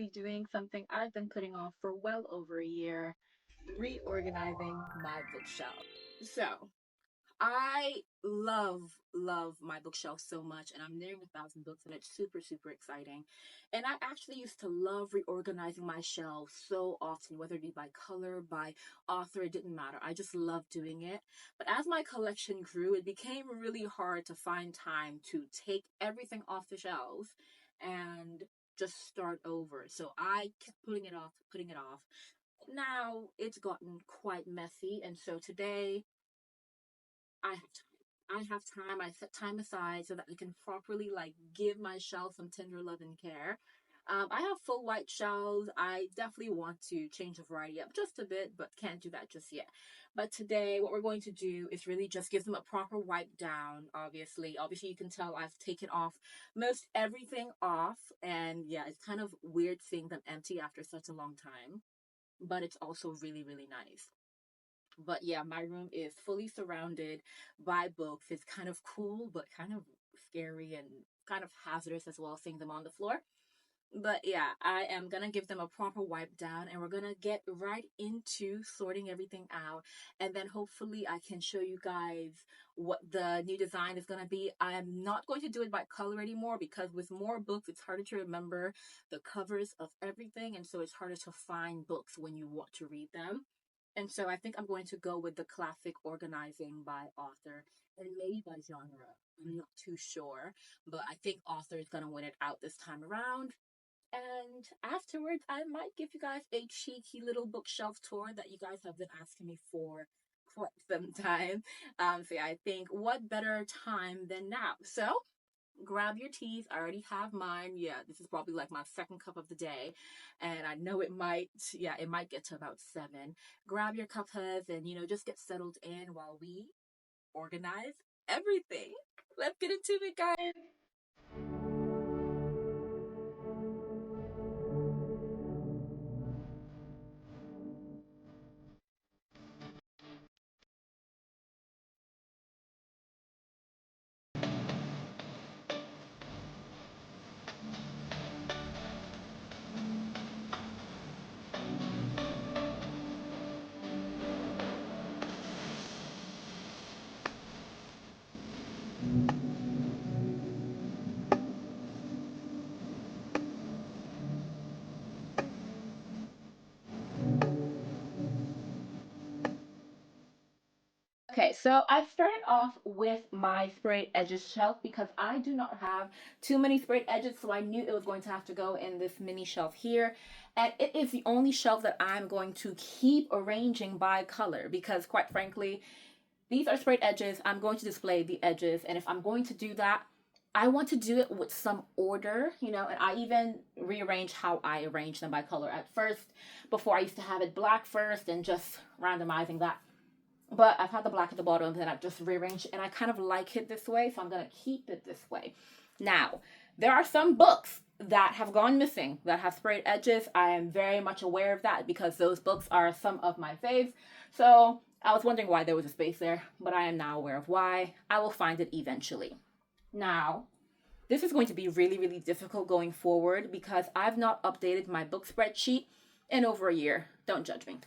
be doing something I've been putting off for well over a year, reorganizing my bookshelf. So, I love my bookshelf so much, and I'm nearing 1,000 books, and it's super exciting. And I actually used to love reorganizing my shelves so often, whether it be by color, by author, it didn't matter. I just loved doing it. But as my collection grew, it became really hard to find time to take everything off the shelves and just start over. So I kept putting it off. Now it's gotten quite messy, and so today I have time. I have time. I set time aside so that I can properly give my shelf some tender love and care. I have full white shelves. I definitely want to change the variety up just a bit, but can't do that just yet. But today, what we're going to do is really just give them a proper wipe down. Obviously, you can tell I've taken off most everything off, and yeah, it's kind of weird seeing them empty after such a long time. But it's also really nice. But yeah, my room is fully surrounded by books. It's kind of cool, but kind of scary and kind of hazardous as well, seeing them on the floor. But yeah, I am gonna give them a proper wipe down, and we're gonna get right into sorting everything out. And then hopefully I can show you guys what the new design is gonna be. I am not going to do it by color anymore because with more books, it's harder to remember the covers of everything, and so it's harder to find books when you want to read them. And so I think I'm going to go with the classic organizing by author and maybe by genre. I'm not too sure, but I think author is gonna win it out this time around. And afterwards, I might give you guys a cheeky little bookshelf tour that you guys have been asking me for quite some time. So yeah, I think what better time than now? So grab your teas. I already have mine. Yeah, this is probably like my second cup of the day, and I know it might get to about 7. Grab your cuppas and just get settled in while we organize everything. Let's get into it, guys. Okay, so I started off with my sprayed edges shelf because I do not have too many sprayed edges, so I knew it was going to have to go in this mini shelf here. And it is the only shelf that I'm going to keep arranging by color because, quite frankly, these are sprayed edges. I'm going to display the edges, and if I'm going to do that, I want to do it with some order, and I even rearrange how I arrange them by color. At first, before I used to have it black first and just randomizing that, but I've had the black at the bottom, then I've just rearranged, and I kind of like it this way, so I'm gonna keep it this way. Now, there are some books that have gone missing that have sprayed edges. I am very much aware of that because those books are some of my faves. So I was wondering why there was a space there, but I am now aware of why. I will find it eventually. Now, this is going to be really difficult going forward because I've not updated my book spreadsheet in over a year. Don't judge me.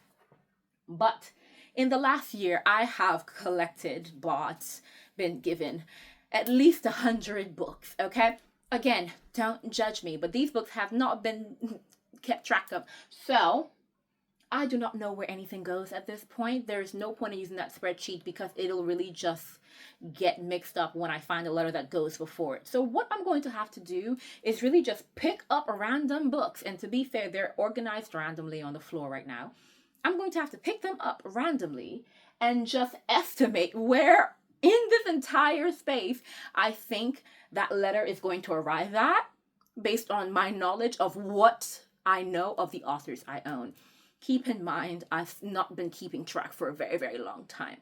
But in the last year, I have collected, bought, been given at least 100 books, okay? Again, don't judge me, but these books have not been kept track of. So I do not know where anything goes at this point. There's no point in using that spreadsheet because it'll really just get mixed up when I find a letter that goes before it. So what I'm going to have to do is really just pick up random books. And to be fair, they're organized randomly on the floor right now. I'm going to have to pick them up randomly and just estimate where in this entire space I think that letter is going to arrive at based on my knowledge of what I know of the authors I own. Keep in mind, I've not been keeping track for a very long time.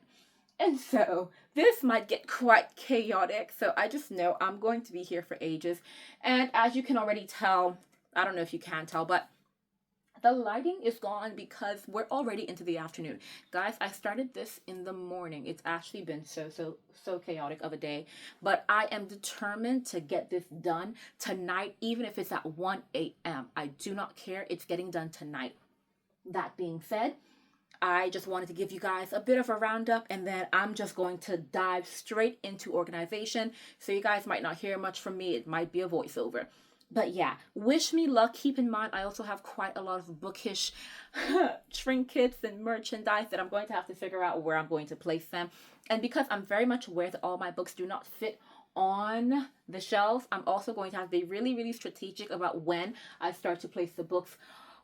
And so this might get quite chaotic. So I just know I'm going to be here for ages. And as you can already tell, I don't know if you can tell, but The lighting is gone because we're already into the afternoon. Guys, I started this in the morning. It's actually been so chaotic of a day, but I am determined to get this done tonight, even if it's at 1 a.m. I do not care. It's getting done tonight. That being said, I just wanted to give you guys a bit of a roundup, and then I'm just going to dive straight into organization. So you guys might not hear much from me. It might be a voiceover. But yeah, wish me luck. Keep in mind, I also have quite a lot of bookish trinkets and merchandise that I'm going to have to figure out where I'm going to place them. And because I'm very much aware that all my books do not fit on the shelves, I'm also going to have to be really, really strategic about when I start to place the books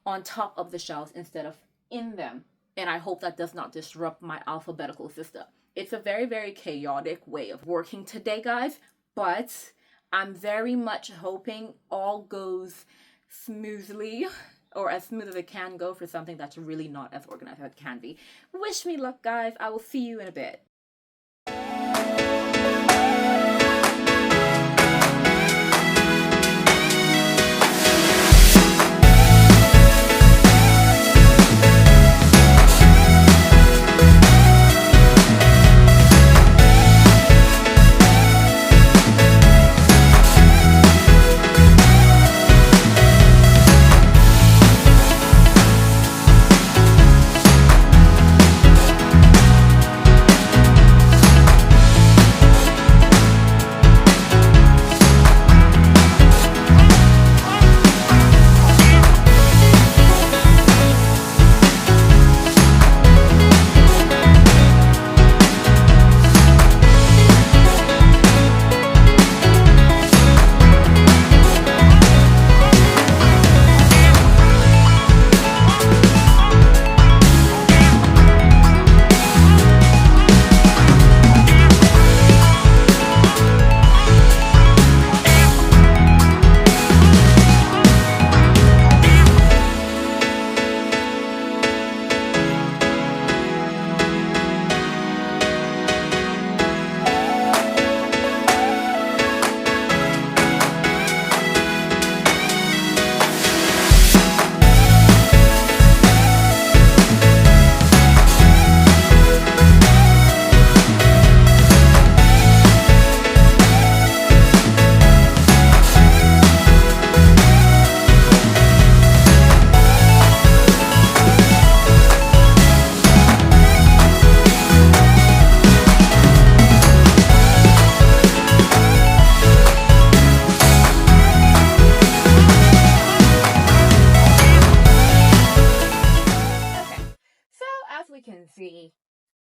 on top of the shelves instead of in them. And I hope that does not disrupt my alphabetical system. It's a very, very chaotic way of working today, guys, but I'm very much hoping all goes smoothly, or as smooth as it can go for something that's really not as organized as it can be. Wish me luck, guys. I will see you in a bit. As we can see,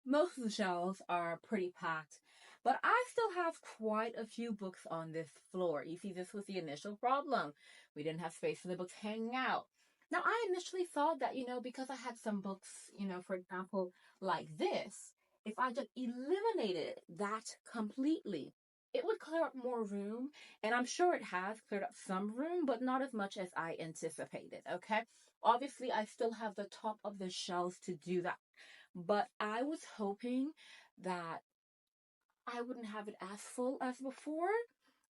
most of the shelves are pretty packed, but I still have quite a few books on this floor. You see, this was the initial problem. We didn't have space for the books hanging out. Now, I initially thought that, because I had some books, for example, like this, if I just eliminated that completely, it would clear up more room. And I'm sure it has cleared up some room, but not as much as I anticipated. Okay. Obviously, I still have the top of the shelves to do that, but I was hoping that I wouldn't have it as full as before.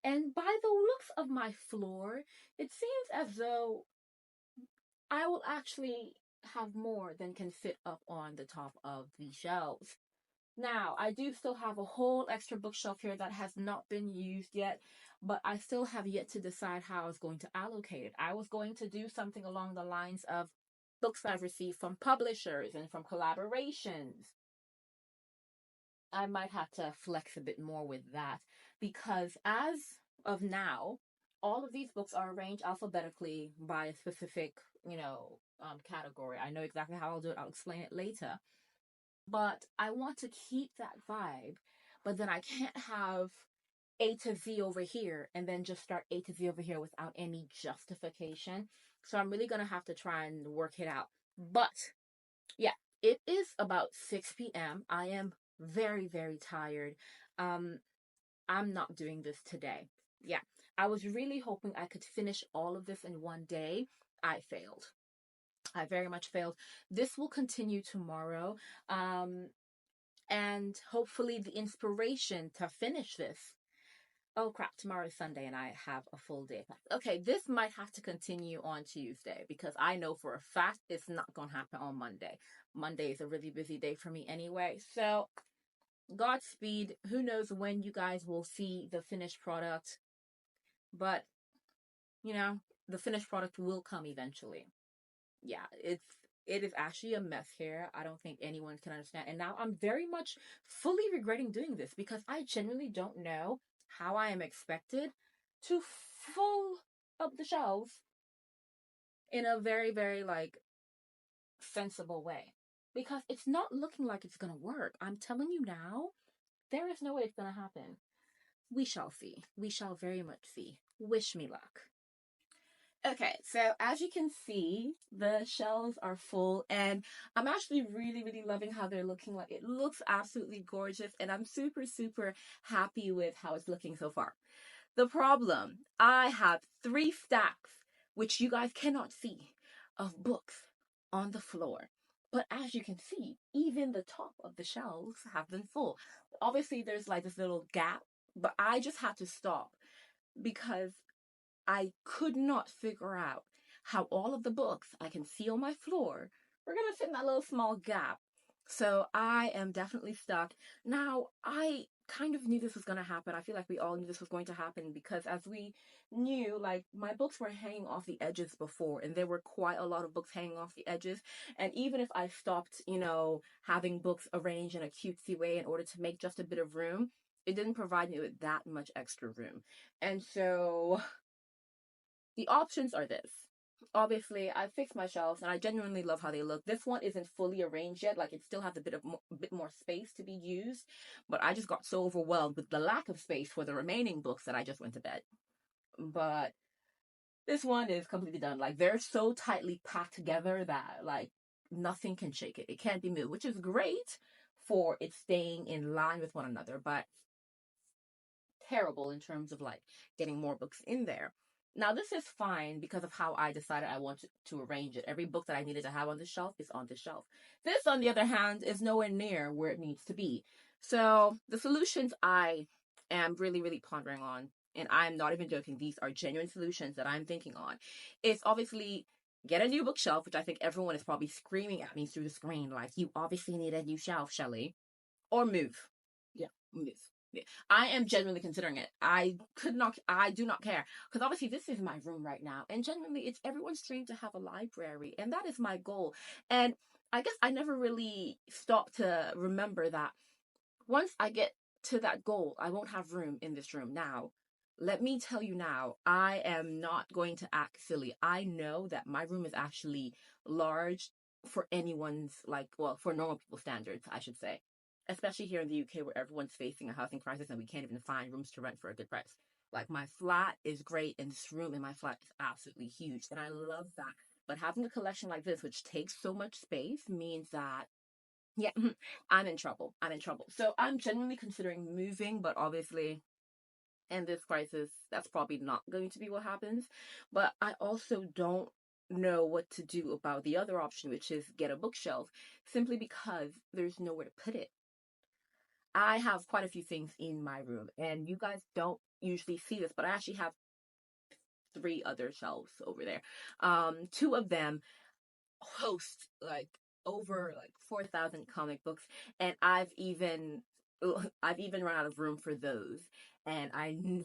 And by the looks of my floor, it seems as though I will actually have more than can fit up on the top of the shelves. Now, I do still have a whole extra bookshelf here that has not been used yet, but I still have yet to decide how I was going to allocate it. I was going to do something along the lines of books I've received from publishers and from collaborations. I might have to flex a bit more with that because as of now, all of these books are arranged alphabetically by a specific, category. I know exactly how I'll do it. I'll explain it later. But I want to keep that vibe, but then I can't have A to Z over here and then just start A to Z over here without any justification. So I'm really going to have to try and work it out. But yeah, it is about 6 p.m. I am very, very tired. Um, I'm not doing this today. Yeah, I was really hoping I could finish all of this in one day. I failed. I very much failed. This will continue tomorrow. And hopefully the inspiration to finish this Oh crap, tomorrow is Sunday and I have a full day. Okay, this might have to continue on Tuesday because I know for a fact it's not going to happen on Monday. Monday is a really busy day for me anyway. So, Godspeed. Who knows when you guys will see the finished product, but you know, the finished product will come eventually. Yeah, it is actually a mess here. I don't think anyone can understand. And now I'm very much fully regretting doing this because I genuinely don't know how I am expected to fill up the shelves in a very, very like sensible way. Because it's not looking like it's gonna work. I'm telling you now, there is no way it's gonna happen. We shall see. We shall very much see. Wish me luck. Okay, so as you can see, the shelves are full, and I'm actually really, really loving how they're looking. Like, it looks absolutely gorgeous, and I'm super, super happy with how it's looking so far. The problem, I have 3 stacks, which you guys cannot see, of books on the floor. But as you can see, even the top of the shelves have been full. Obviously, there's like this little gap, but I just had to stop because I could not figure out how all of the books I can see on my floor were going to fit in that little small gap. So I am definitely stuck. Now, I kind of knew this was going to happen. I feel like we all knew this was going to happen because as we knew, like my books were hanging off the edges before, and there were quite a lot of books hanging off the edges. And even if I stopped, having books arranged in a cutesy way in order to make just a bit of room, it didn't provide me with that much extra room. And so the options are this. Obviously, I fixed my shelves and I genuinely love how they look. This one isn't fully arranged yet, like it still has a bit more space to be used, but I just got so overwhelmed with the lack of space for the remaining books that I just went to bed. But this one is completely done. Like they're so tightly packed together that like nothing can shake it. It can't be moved, which is great for it staying in line with one another, but terrible in terms of like getting more books in there. Now, this is fine because of how I decided I wanted to arrange it. Every book that I needed to have on the shelf is on the shelf. This, on the other hand, is nowhere near where it needs to be. So, the solutions I am really, really pondering on, and I'm not even joking, these are genuine solutions that I'm thinking on, is obviously get a new bookshelf, which I think everyone is probably screaming at me through the screen, like, you obviously need a new shelf, Shelley, or move. Yeah, move. Yeah. I am genuinely considering it. I do not care. Because obviously, this is my room right now. And genuinely, it's everyone's dream to have a library. And that is my goal. And I guess I never really stopped to remember that once I get to that goal, I won't have room in this room. Now, let me tell you now, I am not going to act silly. I know that my room is actually large for anyone's, like, well, for normal people standards, I should say. Especially here in the UK where everyone's facing a housing crisis and we can't even find rooms to rent for a good price. Like, my flat is great, and this room in my flat is absolutely huge, and I love that. But having a collection like this, which takes so much space, means that yeah, I'm in trouble. I'm in trouble. So I'm genuinely considering moving, but obviously, in this crisis, that's probably not going to be what happens. But I also don't know what to do about the other option, which is get a bookshelf, simply because there's nowhere to put it. I have quite a few things in my room, and you guys don't usually see this, but I actually have 3 other shelves over there. Two of them host like over like 4,000 comic books, and I've even run out of room for those, and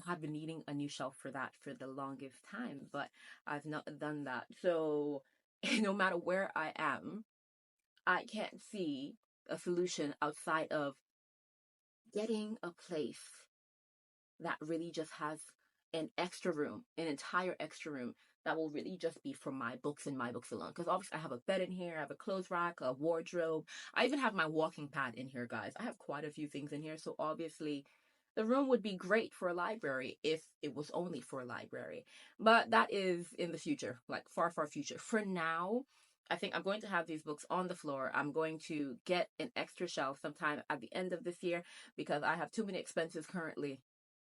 have been needing a new shelf for that for the longest time, but I've not done that. So no matter where I am, I can't see a solution outside of getting a place that really just has an extra room, an entire extra room that will really just be for my books and my books alone. Because obviously, I have a bed in here, I have a clothes rack, a wardrobe. I even have my walking pad in here, guys. I have quite a few things in here. So obviously, the room would be great for a library if it was only for a library. But that is in the future, like far, far future. For now, I think I'm going to have these books on the floor. I'm going to get an extra shelf sometime at the end of this year because I have too many expenses currently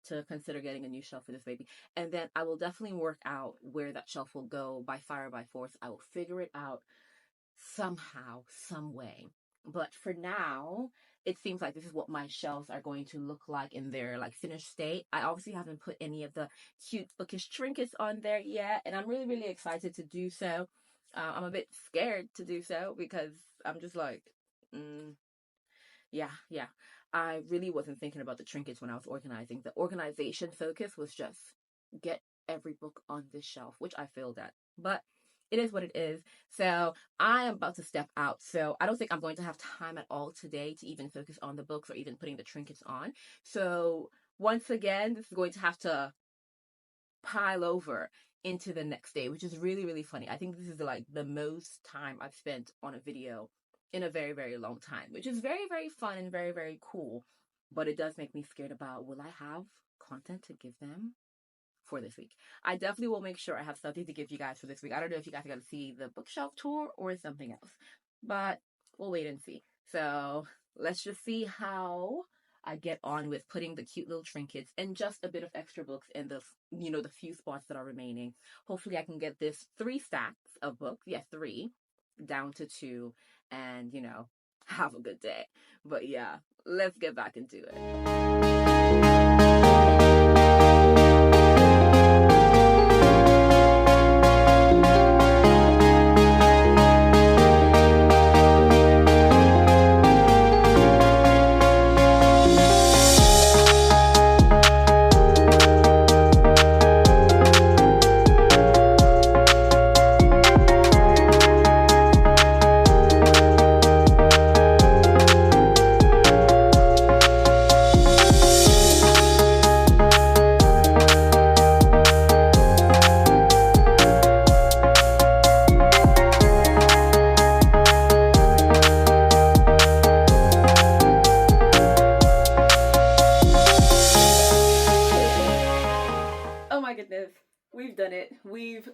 to consider getting a new shelf for this baby. And then I will definitely work out where that shelf will go by fire by force. I will figure it out somehow, some way. But for now, it seems like this is what my shelves are going to look like in their like finished state. I obviously haven't put any of the cute bookish trinkets on there yet, and I'm really, really excited to do so. I'm a bit scared to do so because I'm just like, mm, yeah. I really wasn't thinking about the trinkets when I was organizing. The organization focus was just get every book on this shelf, which I failed at. But it is what it is. So I am about to step out. So I don't think I'm going to have time at all today to even focus on the books or even putting the trinkets on. So once again, this is going to have to pile over into the next day, which is really, really funny. I think this is like the most time I've spent on a video in a very, very long time, which is very, very fun and very, very cool. But it does make me scared about, will I have content to give them for this week? I definitely will make sure I have something to give you guys for this week. I don't know if you guys are going to see the bookshelf tour or something else, but we'll wait and see. So let's just see how I get on with putting the cute little trinkets and just a bit of extra books in the, the few spots that are remaining. Hopefully I can get this 3 stacks of books, 3, down to 2, and, have a good day. But yeah, let's get back into it. We've done it. We've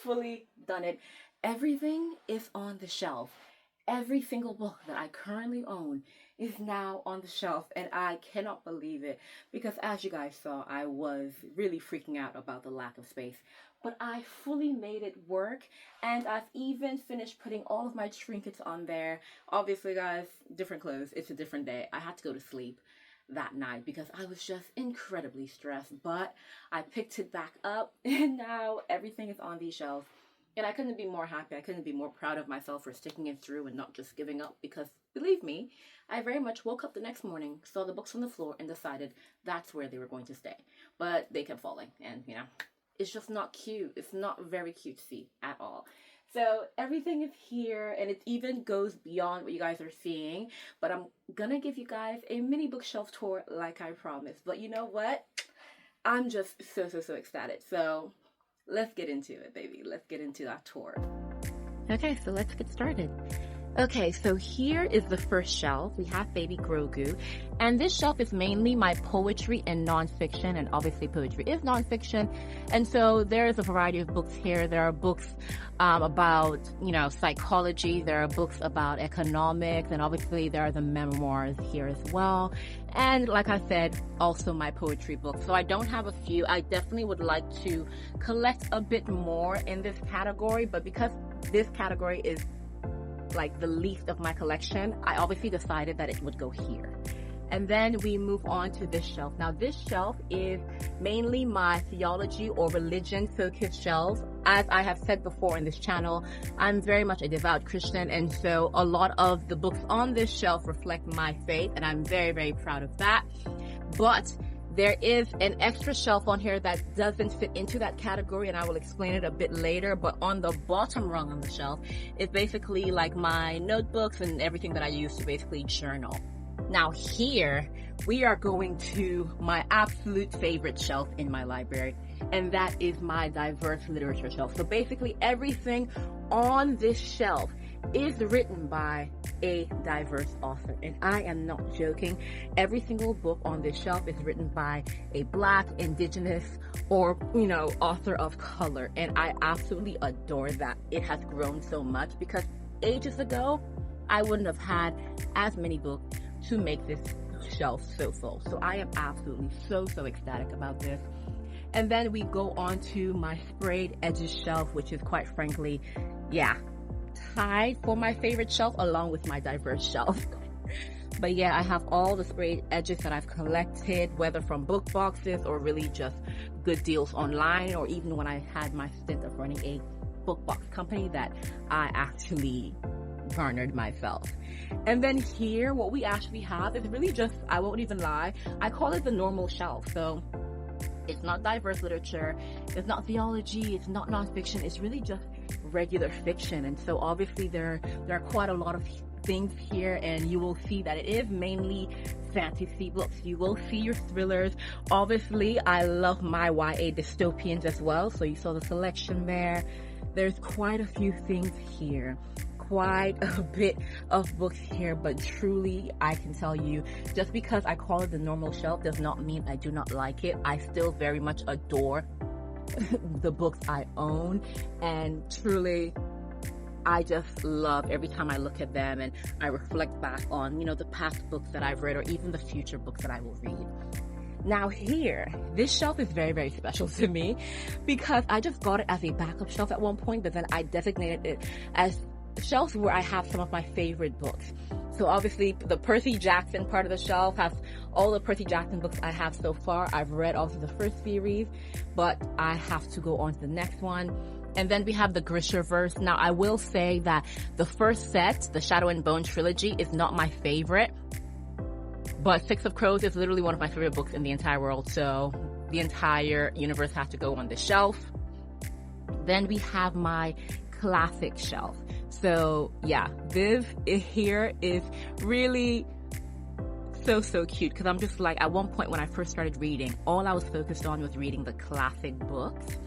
fully done it. Everything is on the shelf. Every single book that I currently own is now on the shelf, and I cannot believe it because, as you guys saw, I was really freaking out about the lack of space. But I fully made it work, and I've even finished putting all of my trinkets on there. Obviously, guys, different clothes. It's a different day. I had to go to sleep that night because I was just incredibly stressed, but I picked it back up and now everything is on these shelves, and I couldn't be more happy. I couldn't be more proud of myself for sticking it through and not just giving up, because believe me, I very much woke up the next morning, saw the books on the floor, and decided that's where they were going to stay. But they kept falling, and it's just not cute. It's not very cutesy at all. So everything is here, and it even goes beyond what you guys are seeing. But I'm gonna give you guys a mini bookshelf tour like I promised. But you know what? I'm just so ecstatic. So let's get into it, baby. Let's get into that tour. Okay, so let's get started. Okay, so here is the first shelf. We have Baby Grogu, and this shelf is mainly my poetry and nonfiction, and obviously poetry is nonfiction, and so there is a variety of books here. There are books about, psychology, there are books about economics, and obviously there are the memoirs here as well, and like I said, also my poetry books. So I don't have a few. I definitely would like to collect a bit more in this category, but because this category is like the least of my collection, I obviously decided that it would go here. And then we move on to this shelf. Now this shelf is mainly my theology or religion focused shelves. As I have said before in this channel, I'm very much a devout Christian, and so a lot of the books on this shelf reflect my faith, and I'm very, very proud of that. But there is an extra shelf on here that doesn't fit into that category, and I will explain it a bit later. But on the bottom rung on the shelf is basically like my notebooks and everything that I use to basically journal. Now here we are going to my absolute favorite shelf in my library, and that is my diverse literature shelf. So basically everything on this shelf is written by a diverse author, and I am not joking. Every single book on this shelf is written by a Black, Indigenous, or author of color, and I absolutely adore that. It has grown so much because ages ago I wouldn't have had as many books to make this shelf so full. So I am absolutely so ecstatic about this. And then we go on to my sprayed edges shelf, which is quite frankly, tied for my favorite shelf along with my diverse shelf. But yeah, I have all the sprayed edges that I've collected, whether from book boxes or really just good deals online, or even when I had my stint of running a book box company that I actually garnered myself. And then here, what we actually have is really just, I won't even lie, I call it the normal shelf. So it's not diverse literature, it's not theology, it's not nonfiction, it's really just regular fiction. And so obviously there are quite a lot of things here, and you will see that it is mainly fantasy books. You will see your thrillers. Obviously, I love my YA dystopians as well, so you saw the selection there. There's quite a few things here, quite a bit of books here, but truly I can tell you, just because I call it the normal shelf does not mean I do not like it. I still very much adore the books I own, and truly I just love every time I look at them and I reflect back on, you know, the past books that I've read or even the future books that I will read. Now here, this shelf is very, very special to me because I just got it as a backup shelf at one point, but then I designated it as shelves where I have some of my favorite books. So obviously the Percy Jackson part of the shelf has all the Percy Jackson books I have so far. I've read also the first series, but I have to go on to the next one. And then we have the Grishaverse. Now I will say that the first set, the Shadow and Bone trilogy, is not my favorite, but Six of Crows is literally one of my favorite books in the entire world. So the entire universe has to go on the shelf. Then we have my classic shelf. So yeah, this here is really so cute because I'm just like, at one point when I first started reading, all I was focused on was reading the classic books.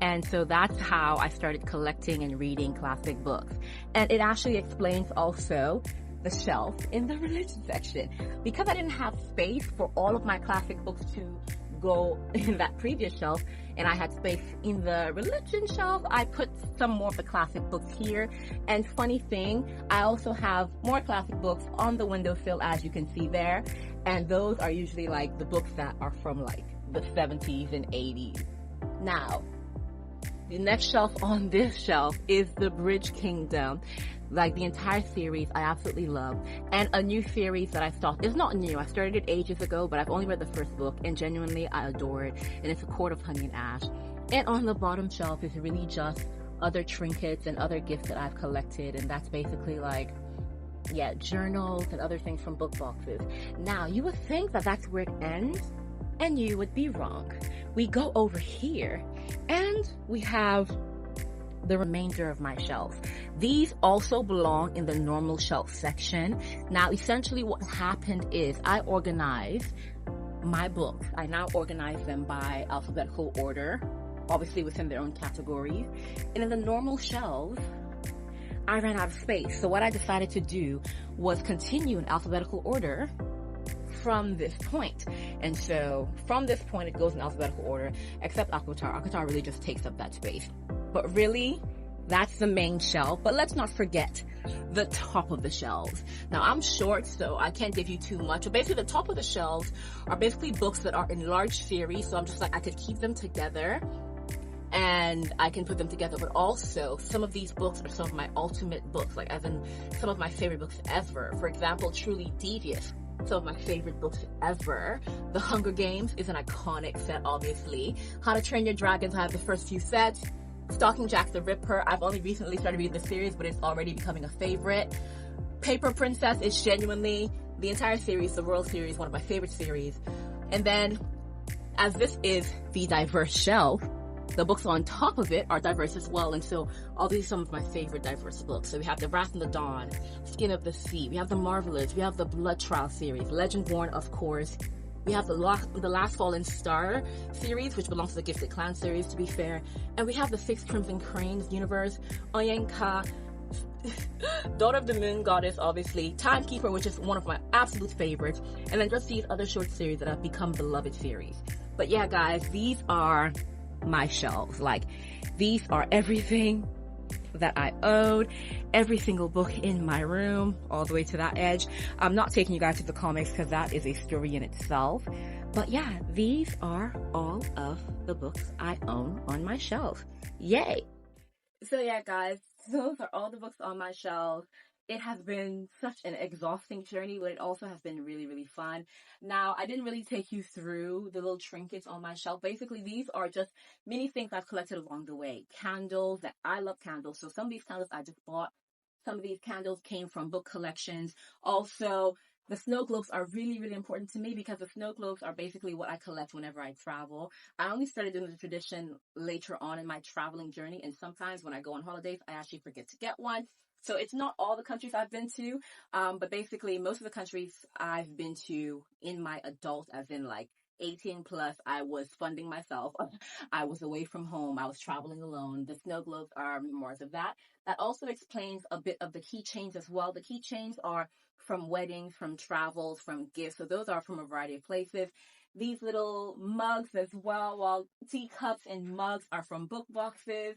And so that's how I started collecting and reading classic books. And it actually explains also the shelf in the religion section. Because I didn't have space for all of my classic books to go in that previous shelf, and I had space in the religion shelf, I put some more of the classic books here. And funny thing, I also have more classic books on the windowsill, as you can see there. And those are usually like the books that are from like the 70s and 80s. Now, the next shelf on this shelf is the Bridge Kingdom. Like the entire series, I absolutely love. And a new series that I started, it's not new, I started it ages ago, but I've only read the first book, and genuinely I adore it. And it's A Court of Honey and Ash. And on the bottom shelf is really just other trinkets and other gifts that I've collected, and that's basically like, yeah, journals and other things from book boxes. Now, you would think that that's where it ends, and you would be wrong. We go over here, and we have the remainder of my shelf. These also belong in the normal shelf section. Now, essentially what happened is I organized my books. I now organize them by alphabetical order, obviously within their own categories. And in the normal shelves, I ran out of space. So what I decided to do was continue in alphabetical order from this point. And so from this point, it goes in alphabetical order, except Akatar. Akatar really just takes up that space. But really, that's the main shelf. But let's not forget the top of the shelves. Now, I'm short, so I can't give you too much. But basically, the top of the shelves are basically books that are in large series. So I'm just like, I could keep them together and I can put them together. But also, some of these books are some of my ultimate books, like as in some of my favorite books ever. For example, Truly Devious. Some of my favorite books ever. The Hunger Games is an iconic set, obviously. How to Train Your Dragons, I have the first few sets. Stalking Jack the Ripper, I've only recently started reading the series, but it's already becoming a favorite. Paper Princess is genuinely, the entire series, the Royal series, one of my favorite series. And then, as this is the diverse shelf, the books on top of it are diverse as well. And so, all these are some of my favorite diverse books. So we have The Wrath and the Dawn, Skin of the Sea, we have The Marvelous, we have the Blood Trial series, Legendborn, of course. We have the Last Fallen Star series, which belongs to the Gifted Clan series, to be fair. And we have the Six Crimson Cranes universe, Oyenka, Daughter of the Moon Goddess, obviously, Timekeeper, which is one of my absolute favorites, and then just these other short series that have become beloved series. But yeah, guys, these are my shelves. Like, these are everything that I own, every single book in my room, all the way to that edge. I'm not taking you guys to the comics because that is a story in itself. But yeah, these are all of the books I own on my shelf. Yay! So yeah, guys, those are all the books on my shelf. It has been such an exhausting journey, but it also has been really, really fun. Now, I didn't really take you through the little trinkets on my shelf. Basically, these are just many things I've collected along the way. Candles, that I love candles. So some of these candles I just bought. Some of these candles came from book collections. Also, the snow globes are really, really important to me because the snow globes are basically what I collect whenever I travel. I only started doing the tradition later on in my traveling journey, and sometimes when I go on holidays, I actually forget to get one. So it's not all the countries I've been to, but basically most of the countries I've been to in my adult, as in like 18 plus, I was funding myself. I was away from home. I was traveling alone. The snow globes are memoirs of that. That also explains a bit of the keychains as well. The keychains are from weddings, from travels, from gifts. So those are from a variety of places. These little mugs as well, while teacups and mugs are from book boxes.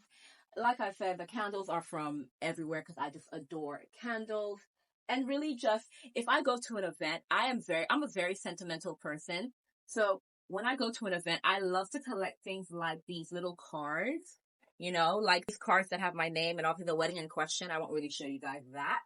Like I said, the candles are from everywhere because I just adore candles. And really just, if I go to an event, I'm a very sentimental person. So when I go to an event, I love to collect things like these little cards, like these cards that have my name and obviously the wedding in question. I won't really show you guys that,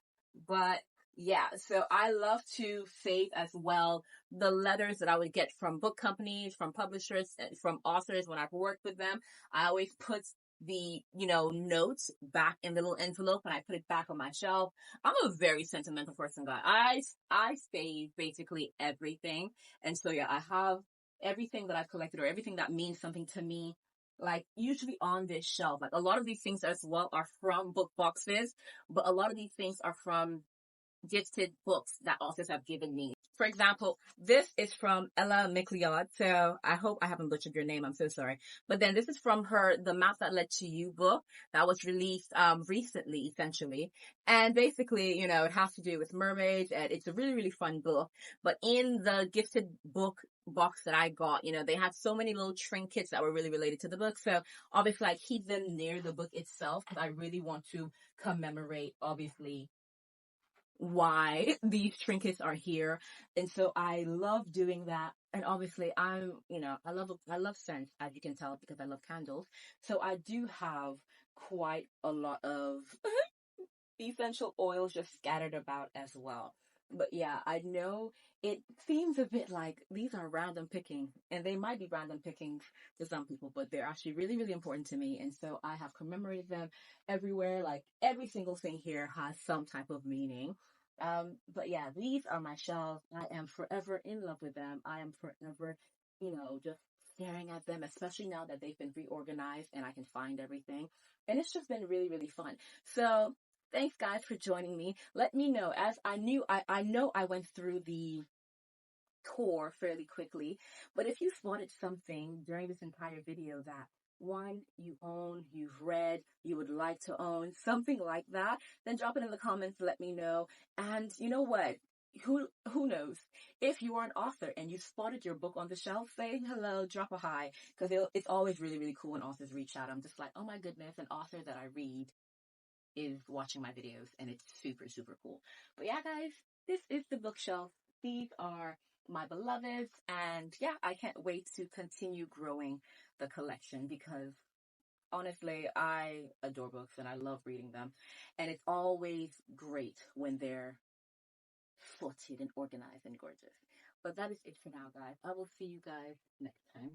but yeah, so I love to save as well the letters that I would get from book companies, from publishers, from authors when I've worked with them. I always put the, notes back in the little envelope and I put it back on my shelf. I'm a very sentimental person, guys. I save basically everything. And so yeah, I have everything that I've collected or everything that means something to me, like usually on this shelf. Like a lot of these things as well are from book boxes, but a lot of these things are from gifted books that authors have given me. For example, this is from Ella McLeod. So I hope I haven't butchered your name. I'm so sorry. But then this is from her The Map That Led to You book that was released recently, essentially. And basically, it has to do with mermaids and it's a really, really fun book. But in the gifted book box that I got, they had so many little trinkets that were really related to the book. So obviously I keep them near the book itself because I really want to commemorate, obviously, why these trinkets are here. And so I love doing that. And obviously I love scents, as you can tell, because I love candles. So I do have quite a lot of essential oils just scattered about as well. But yeah, I know it seems a bit like these are random pickings, and they might be random pickings to some people, but they're actually really, really important to me. And so I have commemorated them everywhere. Like every single thing here has some type of meaning. But yeah, these are my shells. I am forever in love with them. I am forever, just staring at them, especially now that they've been reorganized and I can find everything. And it's just been really, really fun. So thanks guys for joining me. Let me know, as I know I went through the tour fairly quickly, but if you spotted something during this entire video that one you own, you've read, you would like to own, something like that, then drop it in the comments, let me know. And you know what? Who knows? If you are an author and you spotted your book on the shelf, say hello, drop a hi, because it's always really, really cool when authors reach out. I'm just like, oh my goodness, an author that I read is watching my videos and it's super, super cool. But yeah, guys, this is the bookshelf. These are my beloveds, and yeah, I can't wait to continue growing the collection because honestly, I adore books and I love reading them. And it's always great when they're sorted and organized and gorgeous. But that is it for now, guys. I will see you guys next time.